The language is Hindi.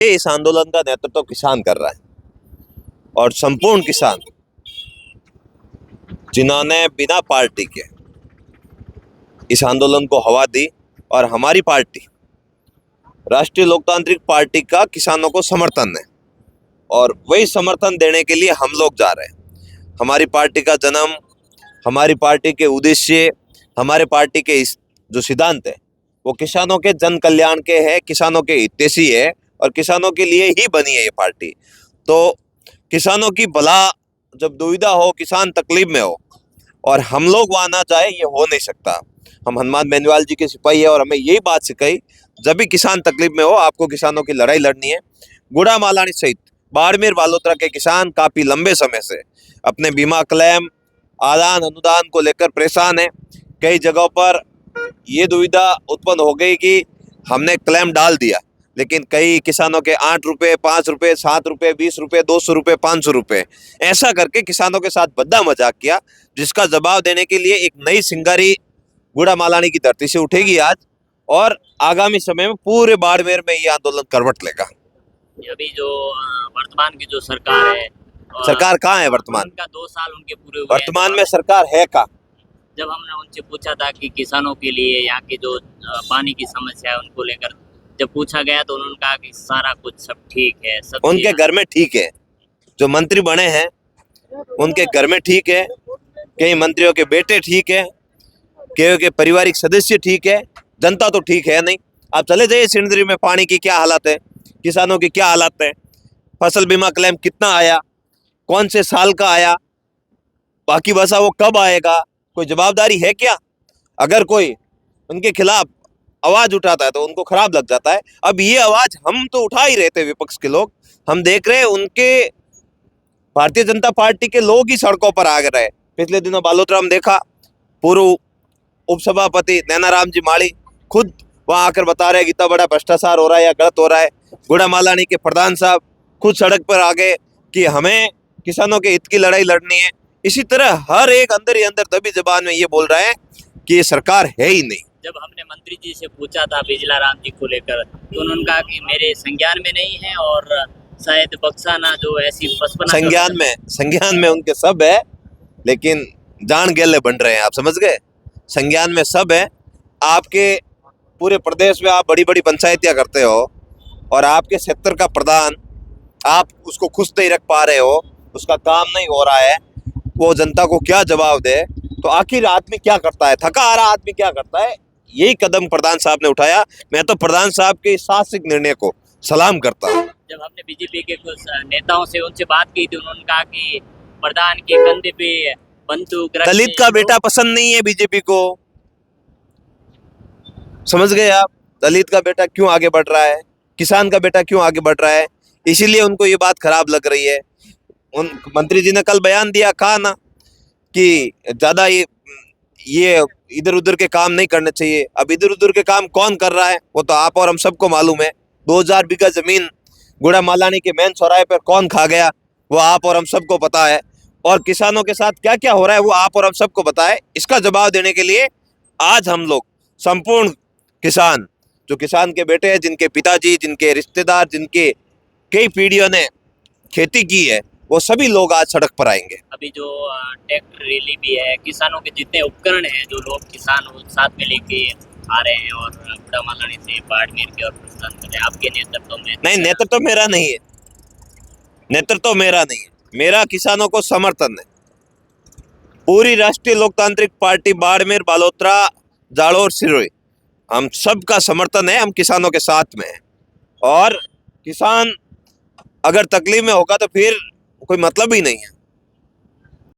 इस आंदोलन का नेतृत्व तो किसान कर रहा है और संपूर्ण किसान जिन्होंने बिना पार्टी के इस आंदोलन को हवा दी और हमारी पार्टी राष्ट्रीय लोकतांत्रिक पार्टी का किसानों को समर्थन है और वही समर्थन देने के लिए हम लोग जा रहे हैं। हमारी पार्टी का जन्म, हमारी पार्टी के उद्देश्य, हमारे पार्टी के जो सिद्धांत है वो किसानों के जन कल्याण के है, किसानों के हितैषी है और किसानों के लिए ही बनी है ये पार्टी। तो किसानों की भला जब दुविधा हो, किसान तकलीफ में हो और हम लोग वहाँ ना जाए, ये हो नहीं सकता। हम हनुमान बेनीवाल जी के सिपाही है और हमें यही बात सिखाई, जब भी किसान तकलीफ में हो आपको किसानों की लड़ाई लड़नी है। गुड़ा मालानी सहित बाड़मेर बालोतरा के किसान काफ़ी लंबे समय से अपने बीमा क्लेम, आदान अनुदान को लेकर परेशान है। कई जगहों पर ये दुविधा उत्पन्न हो गई कि हमने क्लेम डाल दिया, लेकिन कई किसानों के 8 रुपये, 5 रुपये, 7 रुपये, 20 रुपये, 200 रुपये, 500 रुपये ऐसा करके किसानों के साथ बद्दा मजाक किया, जिसका जवाब देने के लिए एक नई सिंगारी गुड़ा मालानी की धरती से उठेगी आज और आगामी समय में पूरे बाड़मेर में ये आंदोलन करवट लेगा। अभी जो वर्तमान की जो सरकार है, सरकार कहाँ है वर्तमान? उनका 2 साल उनके पूरे हुए वर्तमान में सरकार है कहाँ? जब हमने उनसे पूछा था कि किसानों के लिए यहाँ की जो पानी की समस्या है उनको लेकर जब पूछा गया तो उन्होंने कहा कि सारा कुछ सब ठीक है, सब उनके घर में ठीक है, जो मंत्री बने हैं उनके घर में ठीक है, कई मंत्रियों के बेटे ठीक है, कई के पारिवारिक सदस्य ठीक है, जनता तो ठीक है नहीं। आप चले जाइए सिंदरी में पानी की क्या हालत है, किसानों की क्या हालत है, फसल बीमा क्लेम कितना आया, कौन से साल का आया, बाकी बसा वो कब आएगा, कोई जवाबदारी है क्या? अगर कोई उनके खिलाफ आवाज उठाता है तो उनको खराब लग जाता है। अब ये आवाज हम तो उठा ही रहे थे, विपक्ष के लोग, हम देख रहे हैं उनके भारतीय जनता पार्टी के लोग ही सड़कों पर आ गए। पिछले दिनों बालोतरा में देखा, पूर्व उपसभापति नैनाराम जी माली खुद वहां आकर बता रहे हैं कि इतना बड़ा भ्रष्टाचार हो रहा है या गलत हो रहा है। गुड़ा मालानी के प्रधान साहब खुद सड़क पर आ गए कि हमें किसानों के हित की लड़ाई लड़नी है। इसी तरह हर एक अंदर ही अंदर दबी जबान में ये बोल रहा है कि ये सरकार है ही नहीं। जब हमने मंत्री जी से पूछा था बिजला राम जी को लेकर तो उन्होंने कहा कि मेरे संज्ञान में नहीं है और शायद बक्साना जो ऐसी 55 संज्ञान में उनके सब है, लेकिन जान गेले बन रहे हैं। आप समझ गए? संज्ञान में सब है। आपके पूरे प्रदेश में आप बड़ी बड़ी पंचायतियां करते हो और आपके क्षेत्र का प्रधान आप उसको खुश नहीं रख पा रहे हो, उसका काम नहीं हो रहा है, वो जनता को क्या जवाब दे? तो आखिर आदमी क्या करता है? थका आ रहा आदमी क्या करता है? यही कदम प्रधान साहब ने उठाया। मैं तो प्रधान साहब के साहसिक निर्णय को सलाम करता हूँ। जब हमने बीजेपी के कुछ नेताओं से उनसे बात की थी, उन्होंने कहा कि प्रधान के कंधे पे बंदूक रख, दलित का बेटा पसंद नहीं है बीजेपी को। समझ गए आप? दलित का बेटा क्यों आगे बढ़ रहा है, किसान का बेटा क्यों आगे बढ़ रहा है, इसीलिए उनको ये बात खराब लग रही है। उन मंत्री जी ने कल बयान दिया, कहा ना कि ज्यादा ये इधर उधर के काम नहीं करने चाहिए। अब इधर उधर के काम कौन कर रहा है वो तो आप और हम सबको मालूम है। 2000 बीघा जमीन गुड़ा मालानी के मेन चौराहे पर कौन खा गया वो आप और हम सबको पता है। और किसानों के साथ क्या क्या हो रहा है वो आप और हम सबको पता है। इसका जवाब देने के लिए आज हम लोग संपूर्ण किसान, जो किसान के बेटे हैं, जिनके पिताजी, जिनके रिश्तेदार, जिनके कई पीढ़ियों ने खेती की है, वो सभी लोग आज सड़क पर आएंगे। अभी जो ट्रैक्टर रैली भी है, किसानों के जितने उपकरण हैं जो लोग किसान साथ में लेके आ रहे हैं और गुड़ा मालानी से बाड़मेर के और प्रस्थान कर रहे हैं, आपके नेतृत्व में? नहीं, नेतृत्व मेरा नहीं है, नेतृत्व मेरा नहीं है, मेरा किसानों को समर्थन है। पूरी राष्ट्रीय लोकतांत्रिक पार्टी बाड़मेर, बालोतरा, जालोर, सिरोही, हम सबका समर्थन है। हम किसानों के साथ में हैं और किसान अगर तकलीफ में होगा तो फिर कोई मतलब ही नहीं है।